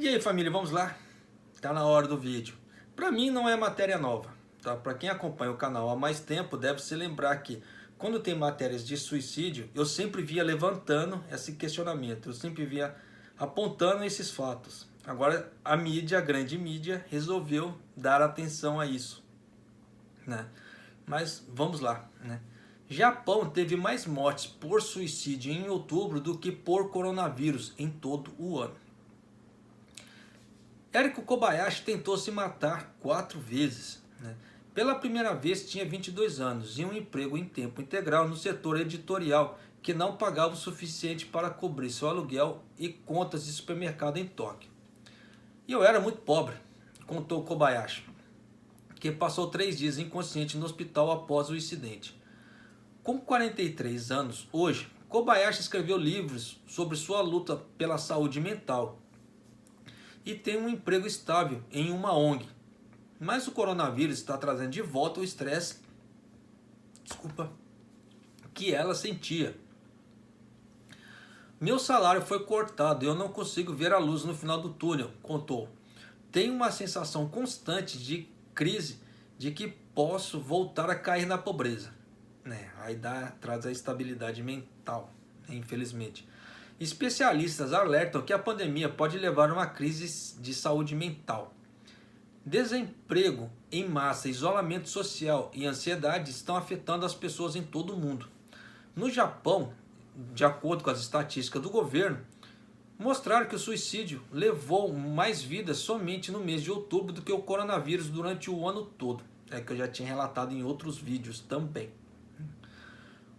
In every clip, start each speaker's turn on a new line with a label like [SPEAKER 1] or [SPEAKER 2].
[SPEAKER 1] E aí, família, vamos lá? Tá na hora do vídeo. Para mim não é matéria nova, tá? Para quem acompanha o canal há mais tempo deve se lembrar que quando tem matérias de suicídio, eu sempre via levantando esse questionamento, eu sempre via apontando esses fatos. Agora a mídia, a grande mídia, resolveu dar atenção a isso, né? Mas vamos lá, né? Japão teve mais mortes por suicídio em outubro do que por coronavírus em todo o ano. Eriko Kobayashi tentou se matar 4 vezes, né? Pela primeira vez tinha 22 anos e um emprego em tempo integral no setor editorial que não pagava o suficiente para cobrir seu aluguel e contas de supermercado em Tóquio. E eu era muito pobre, contou Kobayashi, que passou 3 dias inconsciente no hospital após o incidente. Com 43 anos, hoje, Kobayashi escreveu livros sobre sua luta pela saúde mental e tem um emprego estável em uma ONG. Mas o coronavírus está trazendo de volta o estresse, que ela sentia. Meu salário foi cortado e eu não consigo ver a luz no final do túnel, contou. Tenho uma sensação constante de crise, de que posso voltar a cair na pobreza. Aí traz a estabilidade mental, infelizmente. Especialistas alertam que a pandemia pode levar a uma crise de saúde mental. Desemprego em massa, isolamento social e ansiedade estão afetando as pessoas em todo o mundo. No Japão, de acordo com as estatísticas do governo, mostraram que o suicídio levou mais vidas somente no mês de outubro do que o coronavírus durante o ano todo. É que eu já tinha relatado em outros vídeos também.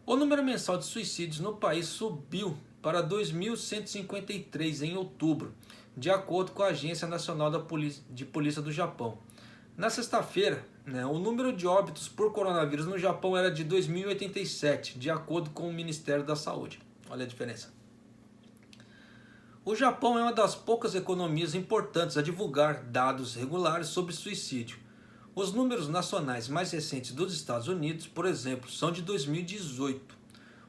[SPEAKER 1] O número mensal de suicídios no país subiu para 2.153 em outubro, de acordo com a Agência Nacional de Polícia do Japão. Na sexta-feira, o número de óbitos por coronavírus no Japão era de 2.087, de acordo com o Ministério da Saúde. Olha a diferença. O Japão é uma das poucas economias importantes a divulgar dados regulares sobre suicídio. Os números nacionais mais recentes dos Estados Unidos, por exemplo, são de 2018.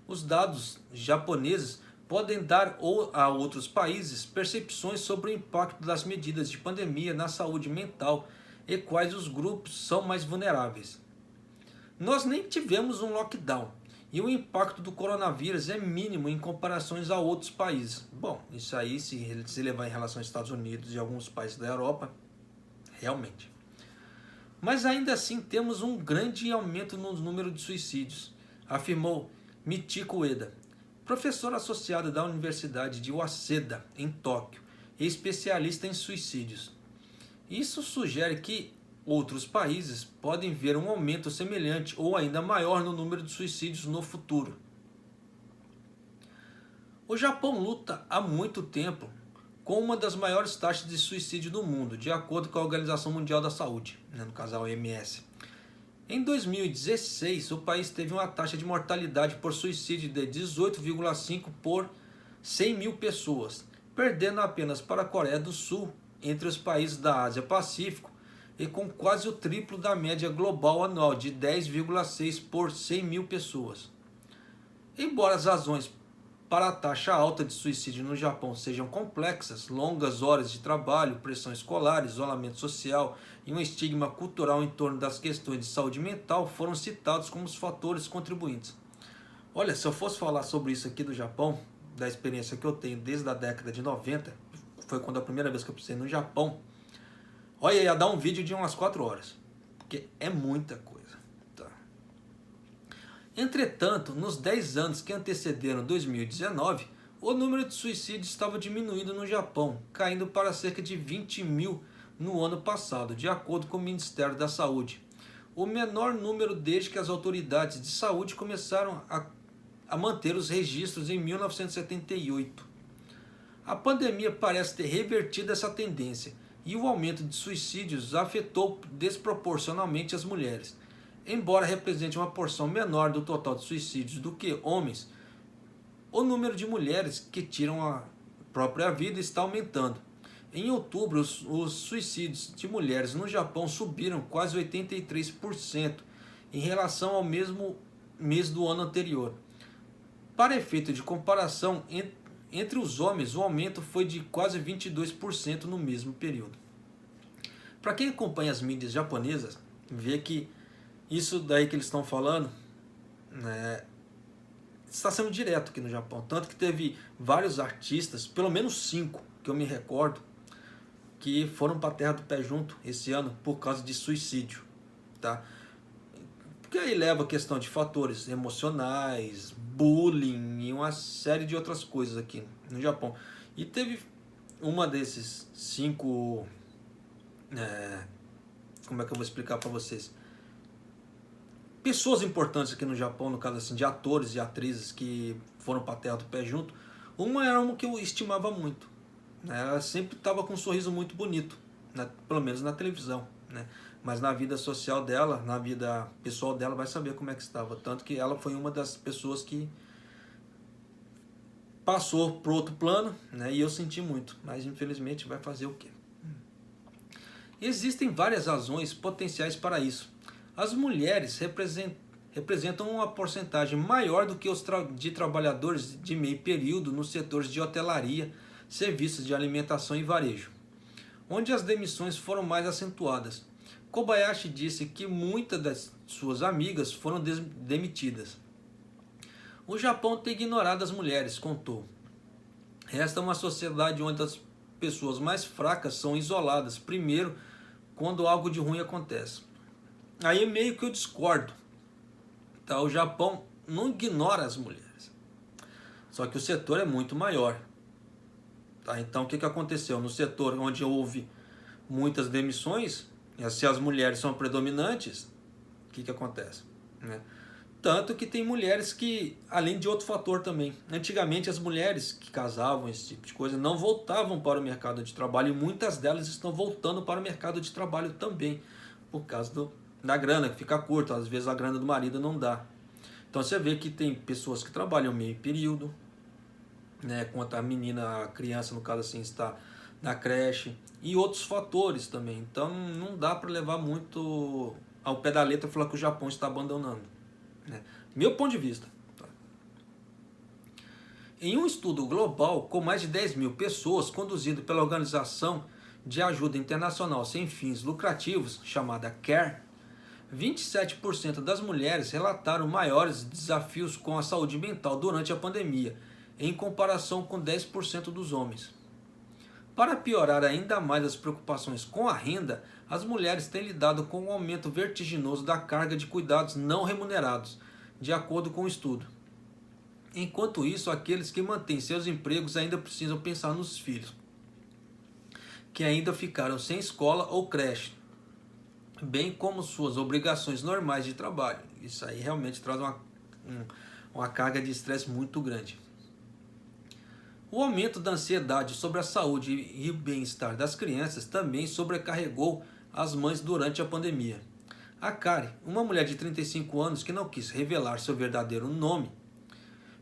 [SPEAKER 1] Os dados japoneses podem dar a outros países percepções sobre o impacto das medidas de pandemia na saúde mental e quais os grupos são mais vulneráveis. Nós nem tivemos um lockdown e o impacto do coronavírus é mínimo em comparações a outros países. Bom, isso aí se levar em relação aos Estados Unidos e alguns países da Europa, realmente. Mas ainda assim temos um grande aumento no número de suicídios, afirmou Michiko Ueda, professora associada da Universidade de Waseda, em Tóquio, e especialista em suicídios. Isso sugere que outros países podem ver um aumento semelhante ou ainda maior no número de suicídios no futuro. O Japão luta há muito tempo com uma das maiores taxas de suicídio do mundo, de acordo com a Organização Mundial da Saúde, no caso a OMS. Em 2016, o país teve uma taxa de mortalidade por suicídio de 18,5 por 100 mil pessoas, perdendo apenas para a Coreia do Sul, entre os países da Ásia-Pacífico, e com quase o triplo da média global anual de 10,6 por 100 mil pessoas. Embora as razões para a taxa alta de suicídio no Japão sejam complexas, longas horas de trabalho, pressão escolar, isolamento social e um estigma cultural em torno das questões de saúde mental foram citados como os fatores contribuintes. Olha, se eu fosse falar sobre isso aqui do Japão, da experiência que eu tenho desde a década de 90, foi quando a primeira vez que eu pisei no Japão, olha, ia dar um vídeo de umas 4 horas, porque é muita coisa. Entretanto, nos 10 anos que antecederam 2019, o número de suicídios estava diminuindo no Japão, caindo para cerca de 20 mil no ano passado, de acordo com o Ministério da Saúde. O menor número desde que as autoridades de saúde começaram a manter os registros em 1978. A pandemia parece ter revertido essa tendência e o aumento de suicídios afetou desproporcionalmente as mulheres. Embora represente uma porção menor do total de suicídios do que homens, o número de mulheres que tiram a própria vida está aumentando. Em outubro, os suicídios de mulheres no Japão subiram quase 83% em relação ao mesmo mês do ano anterior. Para efeito de comparação, Entre os homens, o aumento foi de quase 22% no mesmo período. Para quem acompanha as mídias japonesas, vê que isso daí que eles estão falando, né, está sendo direto aqui no Japão. Tanto que teve vários artistas, pelo menos 5 que eu me recordo, que foram para a terra do pé junto esse ano por causa de suicídio. Tá? Porque aí leva a questão de fatores emocionais, bullying e uma série de outras coisas aqui no Japão. E teve uma desses 5, como é que eu vou explicar para vocês? Pessoas importantes aqui no Japão, no caso assim, de atores e atrizes que foram para a terra do pé junto. Uma era uma que eu estimava muito, né? Ela sempre estava com um sorriso muito bonito, né? Pelo menos na televisão, né? Mas na vida social dela, na vida pessoal dela, vai saber como é que estava. Tanto que ela foi uma das pessoas que passou para outro plano, né? E eu senti muito, mas infelizmente vai fazer o quê? Existem várias razões potenciais para isso. As mulheres representam uma porcentagem maior do que os de trabalhadores de meio período nos setores de hotelaria, serviços de alimentação e varejo, onde as demissões foram mais acentuadas. Kobayashi disse que muitas das suas amigas foram demitidas. O Japão tem ignorado as mulheres, contou. Resta uma sociedade onde as pessoas mais fracas são isoladas, primeiro, quando algo de ruim acontece. Aí meio que eu discordo. Tá? O Japão não ignora as mulheres. Só que o setor é muito maior. Tá? Então o que aconteceu? No setor onde houve muitas demissões, se as mulheres são predominantes, o que acontece? Né? Tanto que tem mulheres que, além de outro fator também, antigamente as mulheres que casavam, esse tipo de coisa, não voltavam para o mercado de trabalho, e muitas delas estão voltando para o mercado de trabalho também, por causa da grana, que fica curta, às vezes a grana do marido não dá. Então você vê que tem pessoas que trabalham meio período, né, enquanto a menina, a criança no caso assim, está na creche, e outros fatores também. Então não dá para levar muito ao pé da letra e falar que o Japão está abandonando. Né? Meu ponto de vista. Tá? Em um estudo global com mais de 10 mil pessoas, conduzido pela Organização de Ajuda Internacional Sem Fins Lucrativos, chamada CARE, 27% das mulheres relataram maiores desafios com a saúde mental durante a pandemia, em comparação com 10% dos homens. Para piorar ainda mais as preocupações com a renda, as mulheres têm lidado com um aumento vertiginoso da carga de cuidados não remunerados, de acordo com o estudo. Enquanto isso, aqueles que mantêm seus empregos ainda precisam pensar nos filhos, que ainda ficaram sem escola ou creche, bem como suas obrigações normais de trabalho. Isso aí realmente traz uma carga de estresse muito grande. O aumento da ansiedade sobre a saúde e o bem-estar das crianças também sobrecarregou as mães durante a pandemia. A Kari, uma mulher de 35 anos que não quis revelar seu verdadeiro nome,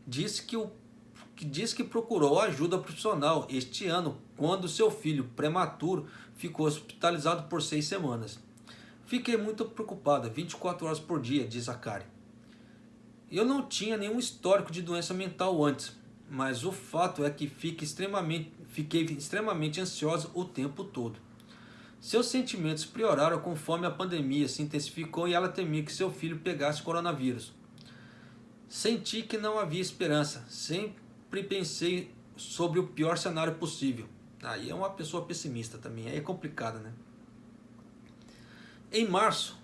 [SPEAKER 1] disse que procurou ajuda profissional este ano quando seu filho prematuro ficou hospitalizado por 6 semanas. Fiquei muito preocupada, 24 horas por dia, diz a Kari. Eu não tinha nenhum histórico de doença mental antes, mas o fato é que fiquei extremamente ansiosa o tempo todo. Seus sentimentos pioraram conforme a pandemia se intensificou e ela temia que seu filho pegasse coronavírus. Senti que não havia esperança, sempre pensei sobre o pior cenário possível. Aí é uma pessoa pessimista também, aí é complicado, né? Em março,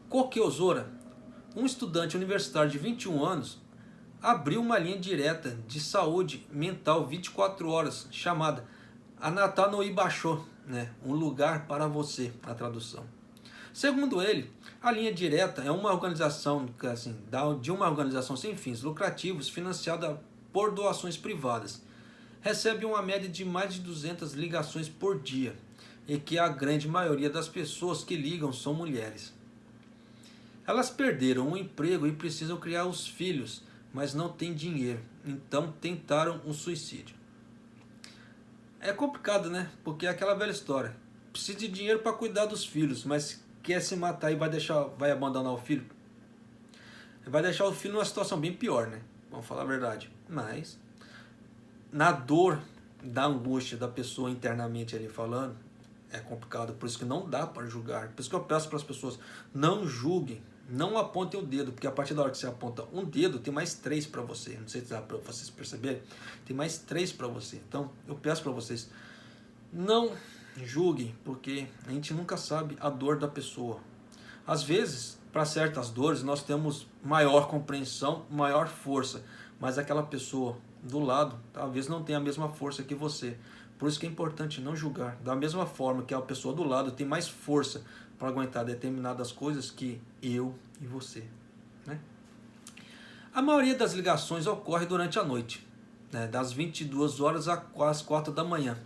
[SPEAKER 1] Koki Ozora, um estudante universitário de 21 anos, abriu uma linha direta de saúde mental 24 horas, chamada Anata no Ibasho, né? Um lugar para você, a tradução. Segundo ele, a linha direta é uma organização de uma organização sem fins lucrativos financiada por doações privadas. Recebe uma média de mais de 200 ligações por dia, e que a grande maioria das pessoas que ligam são mulheres. Elas perderam o emprego e precisam criar os filhos, mas não têm dinheiro, então tentaram um suicídio. É complicado, né? Porque é aquela velha história. Precisa de dinheiro para cuidar dos filhos, mas quer se matar e vai abandonar o filho? Vai deixar o filho numa situação bem pior, né? Vamos falar a verdade. Mas na dor da angústia da pessoa internamente ali falando, é complicado, por isso que não dá para julgar. Por isso que eu peço para as pessoas, não julguem, não apontem o dedo, porque a partir da hora que você aponta um dedo, tem mais 3 para você. Não sei se dá para vocês perceberem, tem mais 3 para você. Então eu peço para vocês, não julguem, porque a gente nunca sabe a dor da pessoa. Às vezes, para certas dores, nós temos maior compreensão, maior força, mas aquela pessoa do lado talvez não tenha a mesma força que você. Por isso que é importante não julgar. Da mesma forma que a pessoa do lado tem mais força para aguentar determinadas coisas que eu e você, né? A maioria das ligações ocorre durante a noite, né, das 22 horas às 4 da manhã.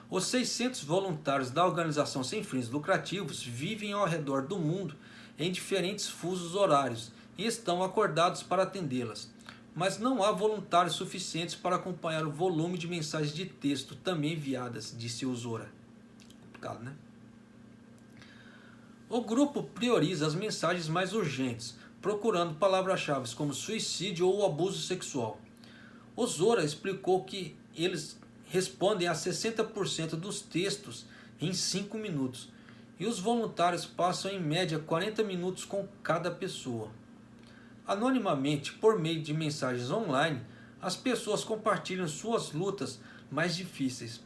[SPEAKER 1] Os 600 voluntários da organização sem fins lucrativos vivem ao redor do mundo em diferentes fusos horários e estão acordados para atendê-las. Mas não há voluntários suficientes para acompanhar o volume de mensagens de texto também enviadas, disse Ozora. Complicado, né? O grupo prioriza as mensagens mais urgentes, procurando palavras-chave como suicídio ou abuso sexual. Ozora explicou que eles respondem a 60% dos textos em 5 minutos e os voluntários passam em média 40 minutos com cada pessoa. Anonimamente, por meio de mensagens online, as pessoas compartilham suas lutas mais difíceis.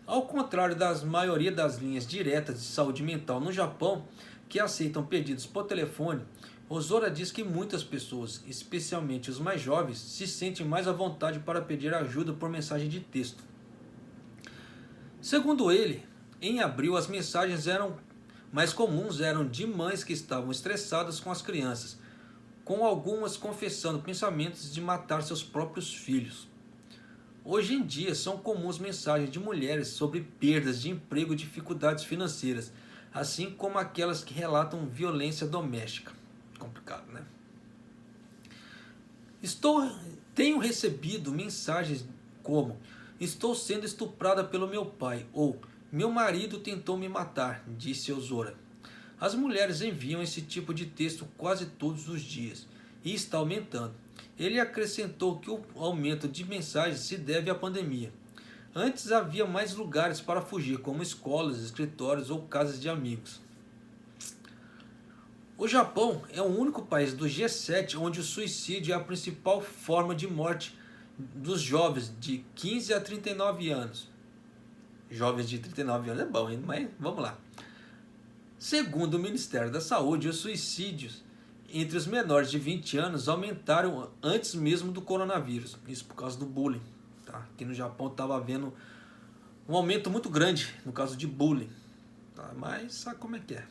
[SPEAKER 1] Ao contrário da maioria das linhas diretas de saúde mental no Japão, que aceitam pedidos por telefone, Ozora diz que muitas pessoas, especialmente os mais jovens, se sentem mais à vontade para pedir ajuda por mensagem de texto. Segundo ele, em abril as mensagens mais comuns eram de mães que estavam estressadas com as crianças, com algumas confessando pensamentos de matar seus próprios filhos. Hoje em dia são comuns mensagens de mulheres sobre perdas de emprego e dificuldades financeiras, assim como aquelas que relatam violência doméstica. Complicado, né? Tenho recebido mensagens como: estou sendo estuprada pelo meu pai, ou meu marido tentou me matar, disse Ozora. As mulheres enviam esse tipo de texto quase todos os dias e está aumentando. Ele acrescentou que o aumento de mensagens se deve à pandemia. Antes havia mais lugares para fugir, como escolas, escritórios ou casas de amigos. O Japão é o único país do G7 onde o suicídio é a principal forma de morte dos jovens de 15 a 39 anos. Jovens de 39 anos é bom, hein? Mas vamos lá. Segundo o Ministério da Saúde, os suicídios entre os menores de 20 anos aumentaram antes mesmo do coronavírus. Isso por causa do bullying. Tá? Aqui no Japão estava havendo um aumento muito grande no caso de bullying. Tá? Mas sabe como é que é?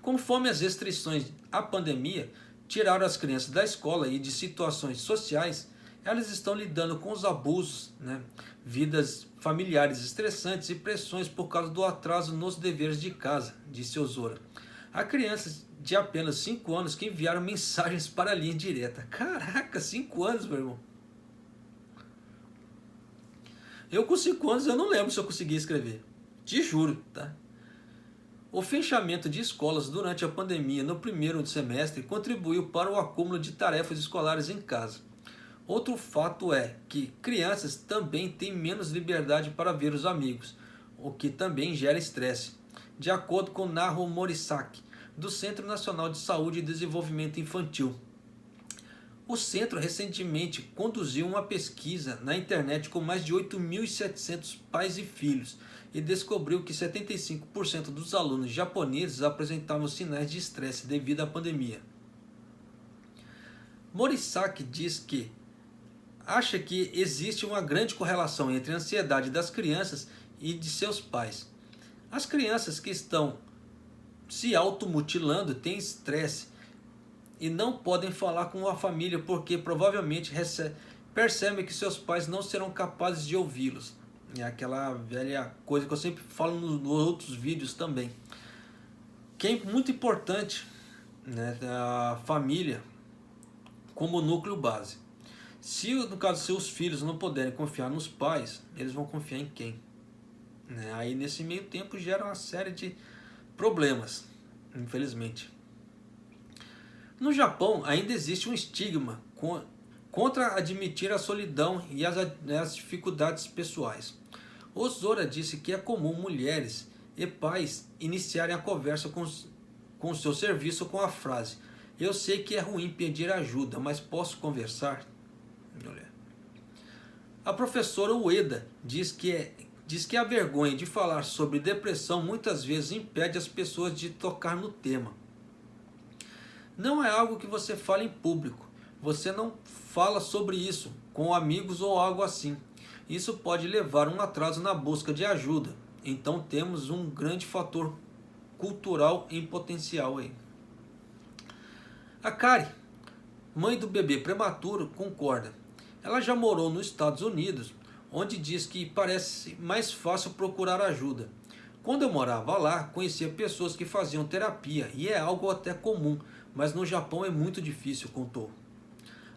[SPEAKER 1] Conforme as restrições à pandemia tiraram as crianças da escola e de situações sociais, elas estão lidando com os abusos, né? Vidas familiares estressantes e pressões por causa do atraso nos deveres de casa, disse Ozora. Há crianças de apenas 5 anos que enviaram mensagens para a linha direta. Caraca, 5 anos, meu irmão. Eu com 5 anos eu não lembro se eu conseguia escrever. Te juro, tá? O fechamento de escolas durante a pandemia no primeiro semestre contribuiu para o acúmulo de tarefas escolares em casa. Outro fato é que crianças também têm menos liberdade para ver os amigos, o que também gera estresse, de acordo com Naho Morisaki, do Centro Nacional de Saúde e Desenvolvimento Infantil. O centro recentemente conduziu uma pesquisa na internet com mais de 8.700 pais e filhos e descobriu que 75% dos alunos japoneses apresentavam sinais de estresse devido à pandemia. Morisaki diz que acha que existe uma grande correlação entre a ansiedade das crianças e de seus pais. As crianças que estão se automutilando têm estresse e não podem falar com a família porque provavelmente percebem que seus pais não serão capazes de ouvi-los. É aquela velha coisa que eu sempre falo nos outros vídeos também. Que é muito importante, né, a família como núcleo base. Se no caso seus filhos não puderem confiar nos pais, eles vão confiar em quem? Né? Aí nesse meio tempo gera uma série de problemas, infelizmente. No Japão ainda existe um estigma contra admitir a solidão e as dificuldades pessoais. Ozora disse que é comum mulheres e pais iniciarem a conversa com seu serviço com a frase: "Eu sei que é ruim pedir ajuda, mas posso conversar?" A professora Ueda diz que a vergonha de falar sobre depressão muitas vezes impede as pessoas de tocar no tema. Não é algo que você fala em público. Você não fala sobre isso com amigos ou algo assim. Isso pode levar a um atraso na busca de ajuda. Então temos um grande fator cultural em potencial aí. A Kari, mãe do bebê prematuro, concorda. Ela já morou nos Estados Unidos, onde diz que parece mais fácil procurar ajuda. Quando eu morava lá, conhecia pessoas que faziam terapia e é algo até comum, mas no Japão é muito difícil, contou.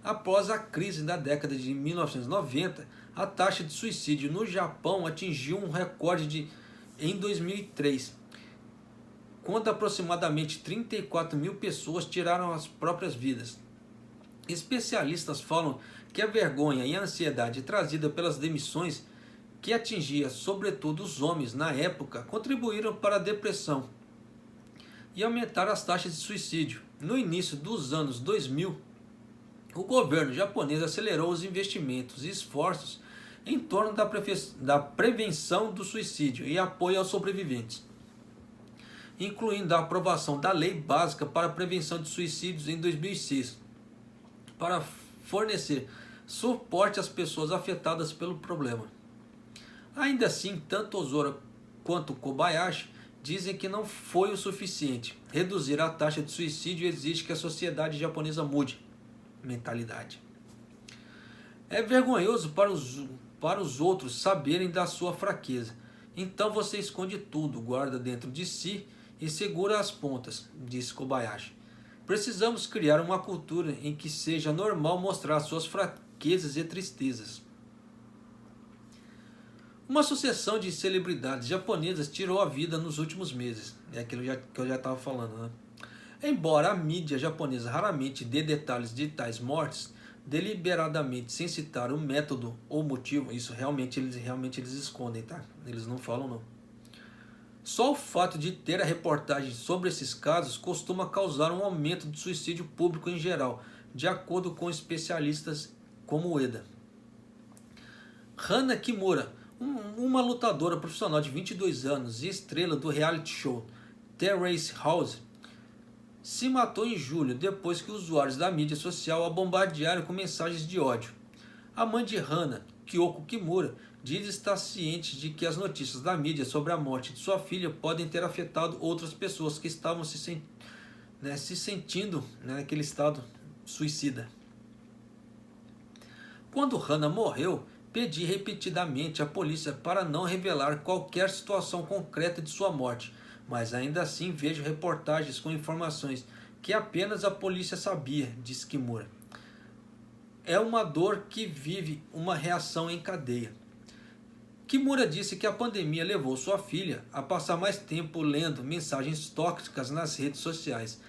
[SPEAKER 1] Após a crise da década de 1990, a taxa de suicídio no Japão atingiu um recorde em 2003, quando aproximadamente 34 mil pessoas tiraram as próprias vidas. Especialistas falam que a vergonha e a ansiedade trazida pelas demissões, que atingia sobretudo os homens na época, contribuíram para a depressão e aumentaram as taxas de suicídio. No início dos anos 2000, o governo japonês acelerou os investimentos e esforços em torno da prevenção do suicídio e apoio aos sobreviventes, incluindo a aprovação da Lei Básica para a Prevenção de Suicídios em 2006, para fornecer suporte às pessoas afetadas pelo problema. Ainda assim, tanto Ozora quanto Kobayashi dizem que não foi o suficiente. Reduzir a taxa de suicídio exige que a sociedade japonesa mude mentalidade. É vergonhoso para os outros saberem da sua fraqueza. Então você esconde tudo, guarda dentro de si e segura as pontas, disse Kobayashi. Precisamos criar uma cultura em que seja normal mostrar suas fraquezas e tristezas. Uma sucessão de celebridades japonesas tirou a vida nos últimos meses. É aquilo que eu já estava falando, né? Embora a mídia japonesa raramente dê detalhes de tais mortes, deliberadamente sem citar o método ou motivo, isso realmente eles escondem, tá? Eles não falam não. Só o fato de ter a reportagem sobre esses casos costuma causar um aumento de suicídio público em geral, de acordo com especialistas como Ueda. Hana Kimura, uma lutadora profissional de 22 anos e estrela do reality show The Race House, se matou em julho depois que usuários da mídia social a bombardearam com mensagens de ódio. A mãe de Hana, Kyoko Kimura, diz estar ciente de que as notícias da mídia sobre a morte de sua filha podem ter afetado outras pessoas que estavam se sentindo naquele estado suicida. Quando Hana morreu, pedi repetidamente à polícia para não revelar qualquer situação concreta de sua morte, mas ainda assim vejo reportagens com informações que apenas a polícia sabia, disse Kimura. É uma dor que vive uma reação em cadeia. Kimura disse que a pandemia levou sua filha a passar mais tempo lendo mensagens tóxicas nas redes sociais,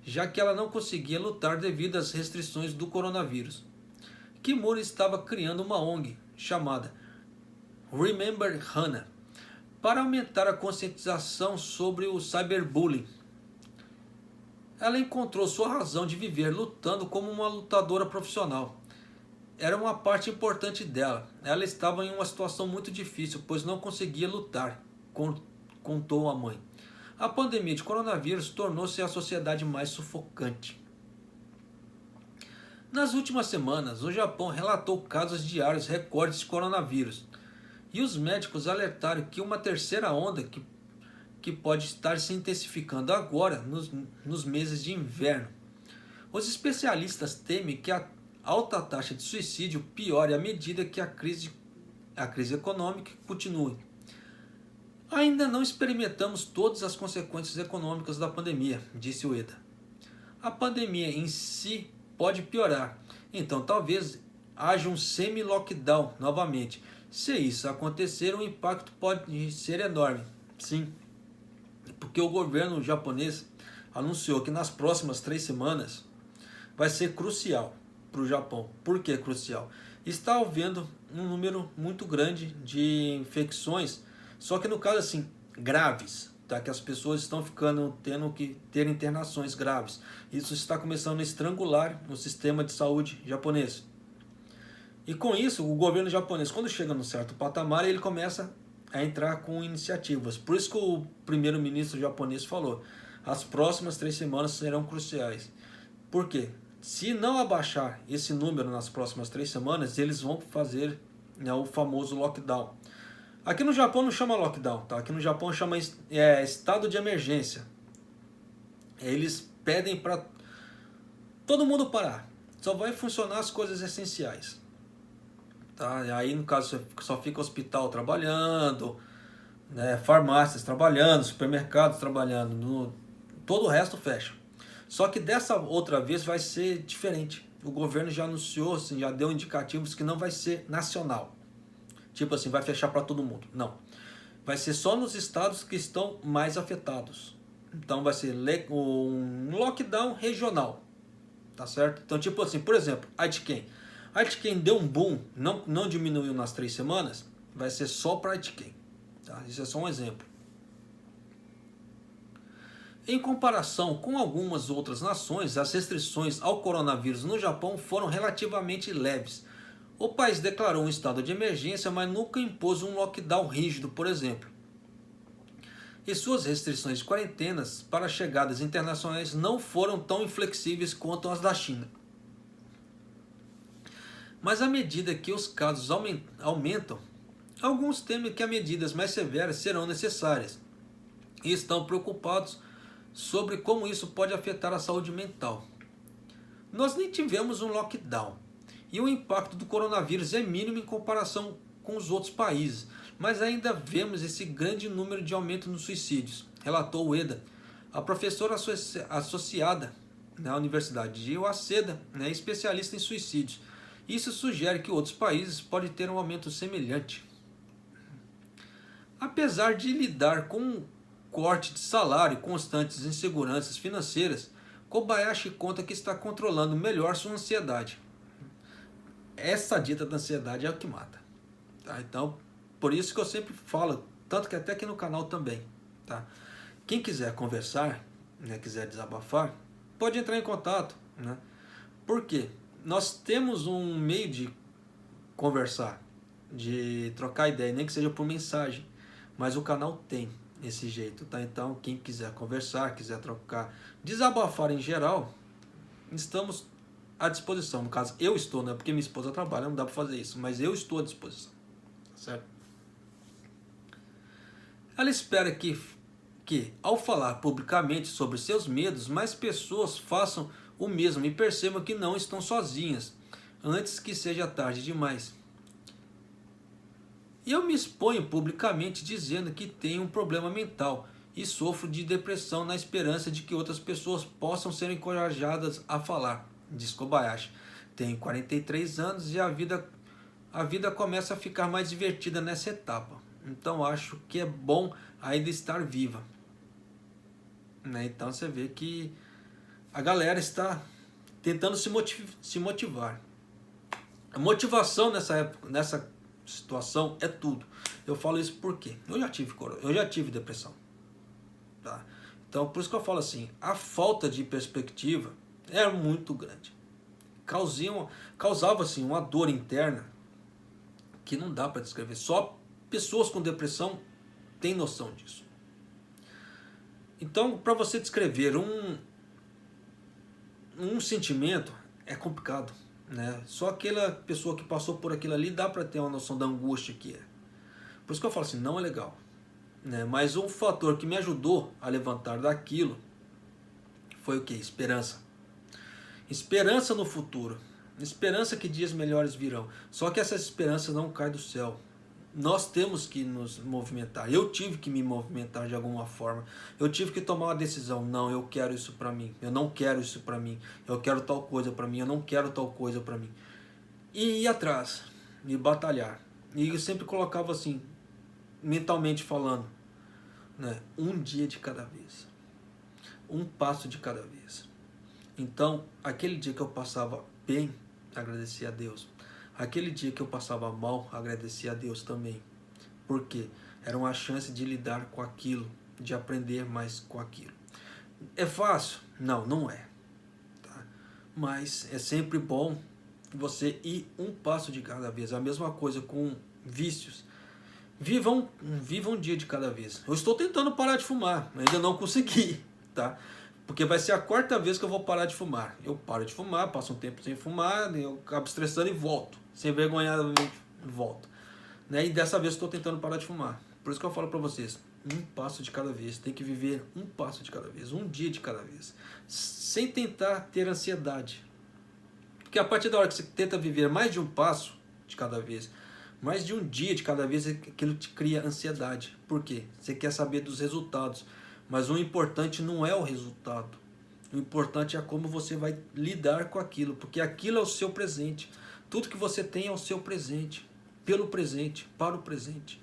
[SPEAKER 1] já que ela não conseguia lutar devido às restrições do coronavírus. Kimura estava criando uma ONG chamada Remember Hana, para aumentar a conscientização sobre o cyberbullying. Ela encontrou sua razão de viver lutando como uma lutadora profissional. Era uma parte importante dela. Ela estava em uma situação muito difícil, pois não conseguia lutar, contou a mãe. A pandemia de coronavírus tornou-se a sociedade mais sufocante. Nas últimas semanas, o Japão relatou casos diários recordes de coronavírus. E os médicos alertaram que uma terceira onda que pode estar se intensificando agora nos meses de inverno. Os especialistas temem que a alta taxa de suicídio piore à medida que a crise econômica continue. Ainda não experimentamos todas as consequências econômicas da pandemia, disse Ueda. A pandemia em si pode piorar, então talvez haja um semi-lockdown novamente. Se isso acontecer, o impacto pode ser enorme. Sim, porque o governo japonês anunciou que nas próximas 3 semanas vai ser crucial. para o Japão. Por que crucial? Está havendo um número muito grande de infecções, só que no caso assim, graves, tá? Que as pessoas estão tendo que ter internações graves. Isso está começando a estrangular o sistema de saúde japonês. E com isso, o governo japonês, quando chega num certo patamar, ele começa a entrar com iniciativas. Por isso que o primeiro-ministro japonês falou, as próximas 3 semanas serão cruciais. Por quê? Se não abaixar esse número nas próximas 3 semanas, eles vão fazer, né, o famoso lockdown. Aqui no Japão não chama lockdown, tá? Aqui no Japão chama estado de emergência. Eles pedem para todo mundo parar. Só vai funcionar as coisas essenciais. Tá? Aí no caso só fica hospital trabalhando, né, farmácias trabalhando, supermercados trabalhando, todo o resto fecha. Só que dessa outra vez vai ser diferente. O governo já anunciou, assim, já deu indicativos que não vai ser nacional. Tipo assim, vai fechar para todo mundo. Não. Vai ser só nos estados que estão mais afetados. Então vai ser um lockdown regional. Tá certo? Então tipo assim, por exemplo, Aichiken. Aichiken deu um boom, não diminuiu nas 3 semanas, vai ser só para Aichiken. Tá? Isso é só um exemplo. Em comparação com algumas outras nações, as restrições ao coronavírus no Japão foram relativamente leves. O país declarou um estado de emergência, mas nunca impôs um lockdown rígido, por exemplo. E suas restrições de quarentenas para chegadas internacionais não foram tão inflexíveis quanto as da China. Mas à medida que os casos aumentam, alguns temem que medidas mais severas serão necessárias e estão preocupados sobre como isso pode afetar a saúde mental. Nós nem tivemos um lockdown e o impacto do coronavírus é mínimo em comparação com os outros países, mas ainda vemos esse grande número de aumento nos suicídios, relatou Ueda, a professora associada na Universidade de Waseda, né, especialista em suicídios. Isso sugere que outros países podem ter um aumento semelhante. Apesar de lidar com um corte de salário e constantes inseguranças financeiras, Kobayashi conta que está controlando melhor sua ansiedade. Essa dita da ansiedade é o que mata. Tá? Então, por isso que eu sempre falo, tanto que até aqui no canal também. Tá? Quem quiser conversar, né, quiser desabafar, pode entrar em contato. Né? Por quê? Nós temos um meio de conversar, de trocar ideia, nem que seja por mensagem, mas o canal tem esse jeito, tá? Então, quem quiser conversar, quiser trocar, desabafar em geral, estamos à disposição. No caso, eu estou, né? Porque minha esposa trabalha, não dá para fazer isso, mas eu estou à disposição, certo? Ela espera que, ao falar publicamente sobre seus medos, mais pessoas façam o mesmo e percebam que não estão sozinhas, antes que seja tarde demais. E eu me exponho publicamente dizendo que tenho um problema mental e sofro de depressão na esperança de que outras pessoas possam ser encorajadas a falar, diz Kobayashi. Tenho 43 anos e a vida começa a ficar mais divertida nessa etapa. Então acho que é bom ainda estar viva. Né? Então você vê que a galera está tentando se motivar. A motivação nessa situação é tudo. Eu falo isso porque eu já tive depressão. Tá? Então por isso que eu falo assim, a falta de perspectiva é muito grande. Causava assim uma dor interna que não dá para descrever. Só pessoas com depressão têm noção disso. Então, para você descrever um sentimento é complicado, né? Só aquela pessoa que passou por aquilo ali dá para ter uma noção da angústia que é. Por isso que eu falo assim, não é legal, né? Mas um fator que me ajudou a levantar daquilo foi o que? Esperança. Esperança no futuro. Esperança que dias melhores virão. Só que essa esperança não cai do céu. Nós temos que nos movimentar. Eu tive que me movimentar de alguma forma. Eu tive que tomar uma decisão. Não, eu quero isso pra mim. Eu não quero isso pra mim. Eu quero tal coisa pra mim. Eu não quero tal coisa pra mim. E ir atrás. E batalhar. E eu sempre colocava assim, mentalmente falando, né? Um dia de cada vez. Um passo de cada vez. Então, aquele dia que eu passava bem, agradeci a Deus. Aquele dia que eu passava mal, agradeci a Deus também. Por quê? Era uma chance de lidar com aquilo, de aprender mais com aquilo. É fácil? Não, não é. Tá? Mas é sempre bom você ir um passo de cada vez. A mesma coisa com vícios. Vivam um dia de cada vez. Eu estou tentando parar de fumar, ainda não consegui, tá? Porque vai ser a quarta vez que eu vou parar de fumar. Eu paro de fumar, passo um tempo sem fumar, eu acabo estressando e volto. Sem vergonhadamente volto. Né? E dessa vez estou tentando parar de fumar. Por isso que eu falo para vocês, um passo de cada vez. Tem que viver um passo de cada vez, um dia de cada vez. Sem tentar ter ansiedade. Porque a partir da hora que você tenta viver mais de um passo de cada vez, mais de um dia de cada vez, aquilo te cria ansiedade. Por quê? Você quer saber dos resultados. Mas o importante não é o resultado. O importante é como você vai lidar com aquilo. Porque aquilo é o seu presente. Tudo que você tem é o seu presente. Pelo presente, para o presente.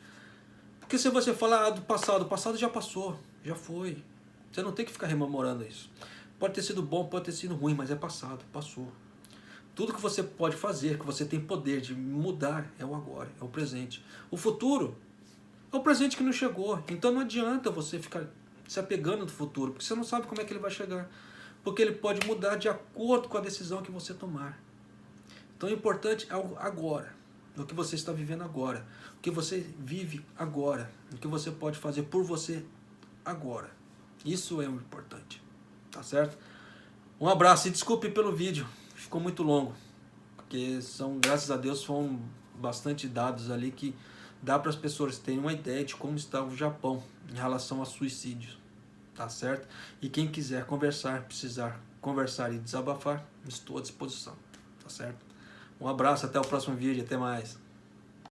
[SPEAKER 1] Porque se você falar do passado, o passado já passou, já foi. Você não tem que ficar rememorando isso. Pode ter sido bom, pode ter sido ruim, mas é passado, passou. Tudo que você pode fazer, que você tem poder de mudar, é o agora, é o presente. O futuro é o presente que não chegou. Então não adianta você ficar se apegando do futuro, porque você não sabe como é que ele vai chegar. Porque ele pode mudar de acordo com a decisão que você tomar. Então o importante é o agora, o que você está vivendo agora, o que você vive agora, o que você pode fazer por você agora. Isso é o importante, tá certo? Um abraço e desculpe pelo vídeo, ficou muito longo, porque graças a Deus, foram bastante dados ali que dá para as pessoas terem uma ideia de como está o Japão em relação a suicídios, tá certo? E quem quiser conversar, precisar conversar e desabafar, estou à disposição, tá certo? Um abraço, até o próximo vídeo, até mais.